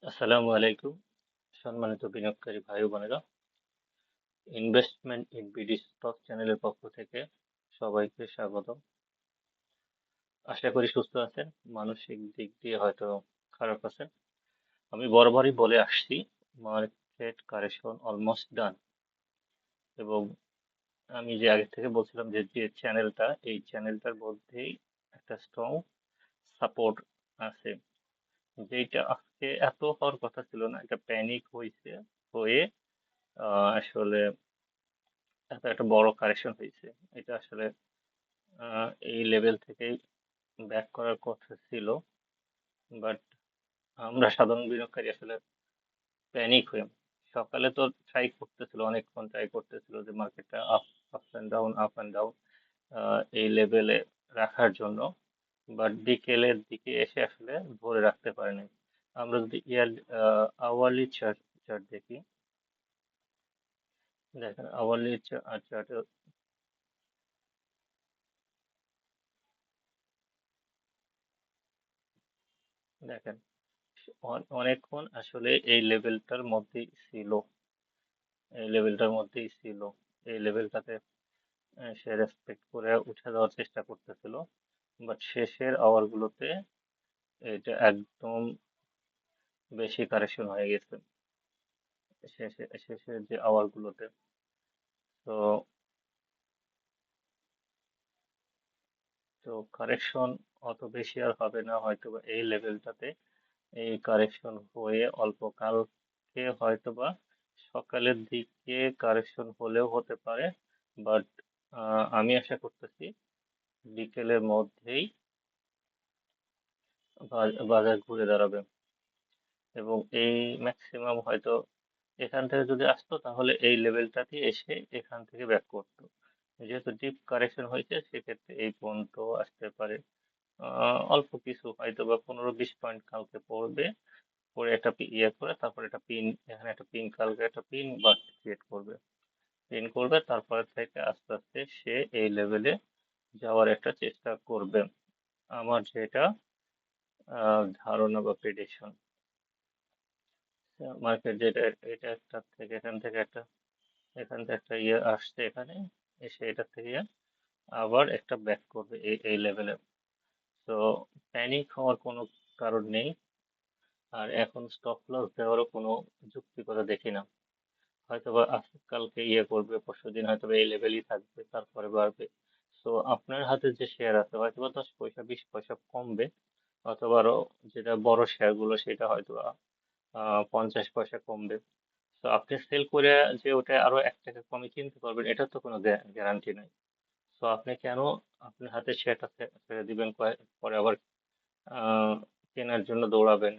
আসসালামু আলাইকুম সম্মানিত বিনিয়োগকারী ভাই ও বোনেরা। ইনভেস্টমেন্ট ইন বিডি স্টক চ্যানেলের পক্ষ থেকে সবাইকে স্বাগত। আশা করি সুস্থ আছেন। মানসিক দিক দিয়ে হয়তো খারাপ আছেন। আমি বরাবরই বলে আসছি, মার্কেট কারেকশন অলমোস্ট ডান। এবং আমি যে আগে থেকে বলছিলাম যে চ্যানেলটা, এই চ্যানেলটার মধ্যেই একটা স্ট্রং সাপোর্ট আছে, যেটা আজকে এত হওয়ার কথা ছিল না। এটা প্যানিক হয়ে আসলে এত একটা বড় কারেকশন হয়েছে। এটা আসলে এই লেভেল থেকেই ব্যাক করার কথা ছিল, বাট আমরা সাধারণ বিনিয়োগকারী আসলে প্যানিক হয়ে সকালে তো অনেকক্ষণ ট্রাই করতেছিল যে মার্কেটটা আপ অ্যান্ড ডাউন এই লেভেলে রাখার জন্য, বাট বিকেলের দিকে এসে আসলে ধরে রাখতে পারেনি। আমরা যদি আওয়ারলি চার্ট দেখি, দেখেন আওয়ারলি চার্টে দেখেন অনেকক্ষণ আসলে এই লেভেলটার মধ্যেই ছিল। এই লেভেলটাতে সে রেসপেক্ট করে উঠে যাওয়ার চেষ্টা করতেছিল, বাট শেষের আওয়ার গুলোতে এটা একদম বেশি কারেকশন হয়ে গেছে। শেষের যে আওয়ার গুলোতে, তো তো কারেকশন অত বেশি আর হবে না হয়তোবা এই লেভেলটাতে। এই কারেকশন হয়ে অল্প কালকে হয়তোবা সকালের দিকে কারেকশন হলেও হতে পারে, বাট আমি আশা করতেছি বিকেলের মধ্যেই বাজার ঘুরে দাঁড়াবে। এবং এই ম্যাক্সিমাম হয়তো এখান থেকে যদি আসতো তাহলে এই লেভেলটাতে এসে এখান থেকে ব্যাক করতো। যেহেতু ডিপ কারেকশন হয়েছে সেক্ষেত্রে এই পর্যন্ত আসতে পারে। অল্প কিছু হয়তো বা 15-20 পয়েন্ট কালকে পড়বে, পরে একটা ইয়ে করে তারপর একটা পিন, এখানে একটা পিন, কালকে একটা পিন বা ক্রিয়েট করবে, পিন করবে, তারপরে থেকে আস্তে আস্তে সে এই লেভেলে যাওয়ার একটা চেষ্টা করবে। আমার যেটা ধারণা বা প্রেডিকশন, মার্কেট যেটা, এটা একটা থেকে এখান থেকে একটা ইয়ে আসছে, এখানে এসে এটা থেকে আবার একটা ব্যাক করবে এই লেভেলে। তো প্যানিক হওয়ার কোনো কারণ নেই। আর এখন স্টপ লস দেওয়ারও কোনো যুক্তিকতা দেখি না। হয়তোবা কালকে ইয়ে করবে, পরশুদিন হয়তোবা এই লেভেলই থাকবে, তারপরে বাড়বে। তো আপনার হাতে যে শেয়ার আছে হয়তোবা 10 পয়সা 20 পয়সা কমবে, অথবা আরো যেটা বড় শেয়ার গুলো সেটা হয়তোবা 50 পয়সা কমবে। তো আপনি সেল করে যে ওটা আরো 1 টাকা কমে কিনতে পারবেন, এটা তো কোনো গ্যারান্টি নাই। তো আপনি কেন আপনার হাতে শেয়ারটা ছেড়ে দিবেন, পরে আবার আহ, কেনার জন্য দৌড়াবেন?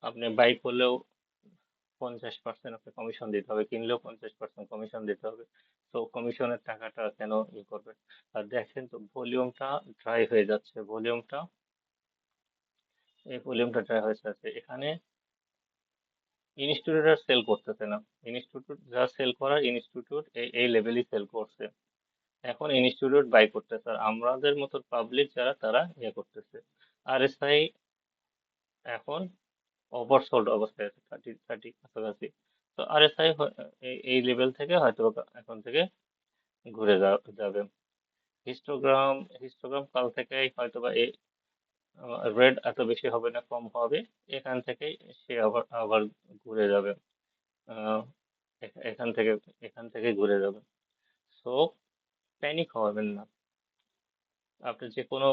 আপনি বাই করলেও 50% আপনি কমিশন দিতে হবে, কিনলেও 50% কমিশন দিতে হবে। তো কমিশনের টাকাটা কেন করবেন? আর দেখেন তো ভলিউমটা ড্রাই হয়ে যাচ্ছে, ভলিউমটা ড্রাই হয়ে যাচ্ছে এখানে। ইনস্টিটিউট আর সেল করতেছে না। ইনস্টিটিউট যা সেল করার, ইনস্টিটিউট এই লেভেলই সেল করছে। এখন ইনস্টিটিউট বাই করতেছে, আর আমাদের মতো পাবলিক যারা, তারা ইয়ে করতেছে। আরএসআই এখন ওভারসোল্ড অবস্থায় আছে, 30 কাছাকাছি। তো আরএসআই এই লেভেল থেকে হয়তো এখন থেকে ঘুরে যাবে। হিস্টোগ্রাম কাল থেকেই হয়তোবা এই রেড এত বেশি হবে না, কম হবে। এখান থেকেই সে আবার আবার ঘুরে যাবে। আহ, এখান থেকে ঘুরে যাবে। সো প্যানিক হবেন না। আপনি যে কোনো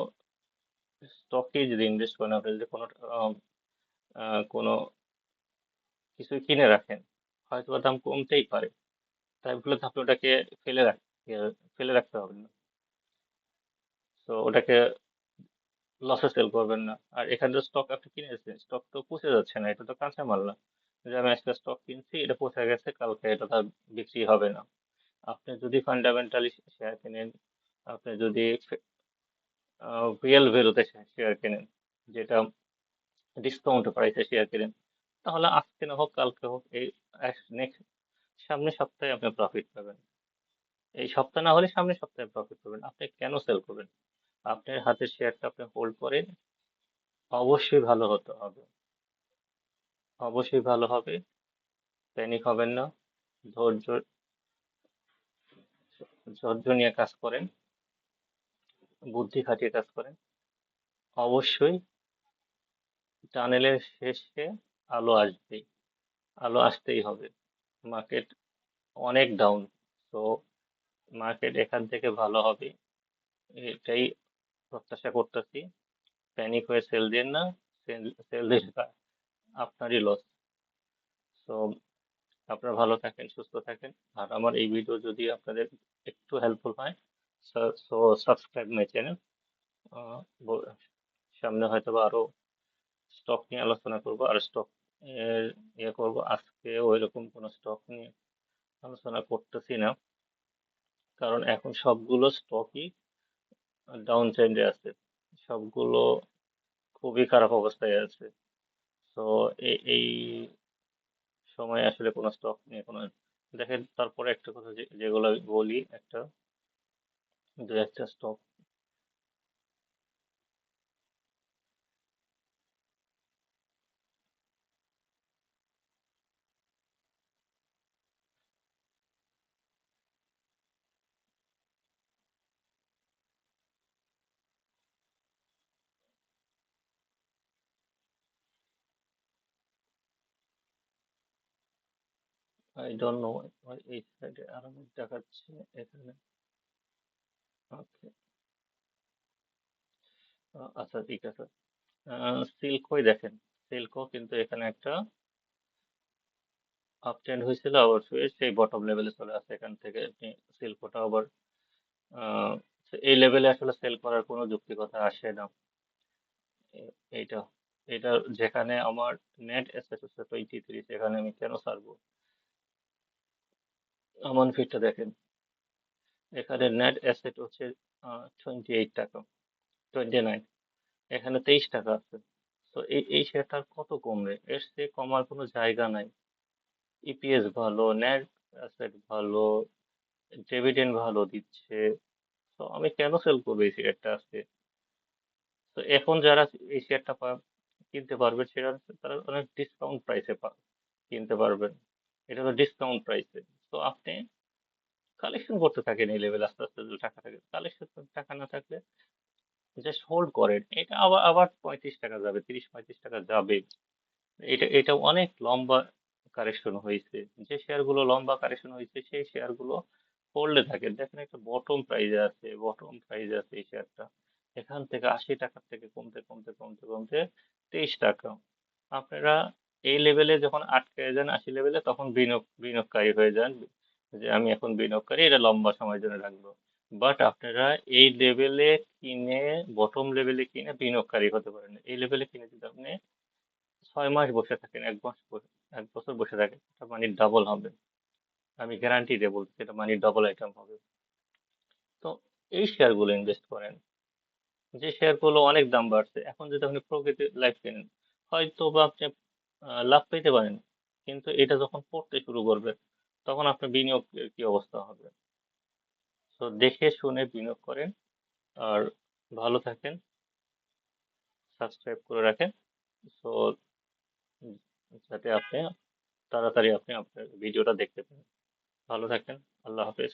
স্টকে যদি ইনভেস্ট করেন, আপনি যদি আহ, কোনো কিছু কিনে রাখেন, হয়তো বা দাম কমতেই পারে, তাই বলে তো আপনি ওটাকে ফেলে রাখ ফেলে রাখতে হবে না। তো ওটাকে লসে সেল করবেন না। আর এখানে যে স্টক আপনি কিনেছেন, স্টক তো পচে যাচ্ছে না, এটা তো কাঁচা মাল না যে আমি আজকে স্টক কিনছি, এটা পচে গেছে, কালকে এটা তার বিক্রি হবে না। আপনি যদি ফান্ডামেন্টালি শেয়ার কেনেন, আপনি যদি রিয়েল ভ্যালুতে শেয়ার কেনেন, যেটা ডিসকাউন্ট প্রাইসে শেয়ার কেনেন, তাহলে আজকে না হোক কালকে হোক, এই নেক্সট সামনের সপ্তাহে আপনি প্রফিট পাবেন। এই সপ্তাহ না হলে সামনের সপ্তাহে প্রফিট পাবেন। আপনি কেন সেল করবেন? আপনার হাতের শেয়ারটা আপনি হোল্ড করেন, অবশ্যই ভালো হতে হবে। অবশ্যই ভালো হবে। প্যানিক হবেন না। ধৈর্য ধৈর্য নিয়ে কাজ করেন, বুদ্ধি খাটিয়ে কাজ করেন। অবশ্যই টানেলের শেষে আলো আসবেই, আলো আসতেই হবে। মার্কেট অনেক ডাউন, তো মার্কেট এখান থেকে ভালো হবে, এটাই প্রত্যাশা করতেছি। প্যানিক হয়ে সেল দিন না, সেল সেল দিলে আপনারই লস। তো আপনারা ভালো থাকেন, সুস্থ থাকেন। আর আমার এই ভিডিও যদি আপনাদের একটু হেল্পফুল হয়, সো সাবস্ক্রাইব মাই চ্যানেল। সামনে হয়তো বা আরো স্টক নিয়ে আলোচনা করব, আর স্টক এর করব। আজকে ওই রকম কোনো স্টক নিয়ে আলোচনা করতেছি না, কারণ এখন সবগুলো স্টকই ডাউন ট্রেন্ডে আছে, সবগুলো খুবই খারাপ অবস্থায় আছে। তো এই সময় আসলে কোনো স্টক নিয়ে কোনো, দেখেন তারপরে একটা কথা, যেগুলো আমি বলি, দু একটা স্টক। আই ডোন্ট নো, এই সাইডে আরামে দেখাচ্ছে এখানে। ওকে, আচ্ছা ঠিক আছে। সিল্কই দেখেন, সিল্কও কিন্তু এখানে একটা আপ ট্রেন্ড হয়েছিল, আবার সেই বটম লেভেলে চলে আসে। এখান থেকে আপনি সিল্কটা আবার আহ, এই লেভেলে আসলে সেল করার কোনো যৌক্তিকতা আসে না। এইটা এটা যেখানে আমার নেট অ্যাসেট হচ্ছে 23, সেখানে আমি কেন ছাড়বো? আমার ফিটটা দেখেন, এখানে নেট অ্যাসেট হচ্ছে 28 টাকা, 29, এখানে 23 টাকা আছে। তো এই শেয়ারটার কত কমবে? এর চেয়ে কমার কোনো জায়গা নাই। ইপিএস ভালো, নেট অ্যাসেট ভালো, ডিভিডেন্ড ভালো দিচ্ছে। তো আমি কেন সেল করবো এই শেয়ারটা আজকে? তো এখন যারা এই শেয়ারটা কিনতে পারবে, সেটা তারা অনেক ডিসকাউন্ট প্রাইসে কিনতে পারবেন। এটা তো ডিসকাউন্ট প্রাইসে। তো আপনি কালেকশন করতে থাকেন এই লেভেল, আস্তে আস্তে যদি টাকা থাকে কালেকশন, টাকা না থাকলে জাস্ট হোল্ড করেন। এটা আবার আবার 35 টাকা যাবে, 30-35 টাকা যাবে। এটা অনেক লম্বা কারেকশন হয়েছে। যে শেয়ারগুলো লম্বা কারেকশন হয়েছে সেই শেয়ারগুলো হোল্ডে থাকে। দেখেন একটা বটম প্রাইজে আছে, বটম প্রাইজে আছে এই শেয়ারটা। এখান থেকে 80 টাকার থেকে কমতে কমতে কমতে কমতে 23 টাকা। আপনারা এই লেভেলে যখন আটকে যান, 80 লেভেলে, তখন বিনিয়োগকারী হয়ে যান, যে আমি এখন বিনিয়োগকারী, এটা লম্বা সময়ের জন্য রাখবো। বাট আপনারা এই লেভেলে কিনে, বটম লেভেলে কিনে বিনিয়োগকারী হতে পারেন। এই লেভেলে কিনে যদি আপনি 6 মাস বসে থাকেন, 1 মাস 1 বছর বসে থাকেন, এটা মানি ডাবল হবে। আমি গ্যারান্টি দিয়ে বলছি, এটা মানি ডাবল আইটেম হবে। তো এই শেয়ারগুলো ইনভেস্ট করেন, যে শেয়ারগুলো অনেক দাম বাড়ছে। এখন যদি আপনি প্রকৃতি লাইফ কেনেন, হয়তো বা আপনি লাভ পেতে পারেন, কিন্তু এটা যখন পড়তে শুরু করবে, তখন আপনার বিনিয়োগের কি অবস্থা হবে? তো দেখে শুনে বিনিয়োগ করেন। আর ভালো থাকেন, সাবস্ক্রাইব করে রাখেন। তো যাতে আপনি তাড়াতাড়ি আপনার ভিডিওটা দেখতে পারেন। ভালো থাকেন। আল্লাহ হাফেজ।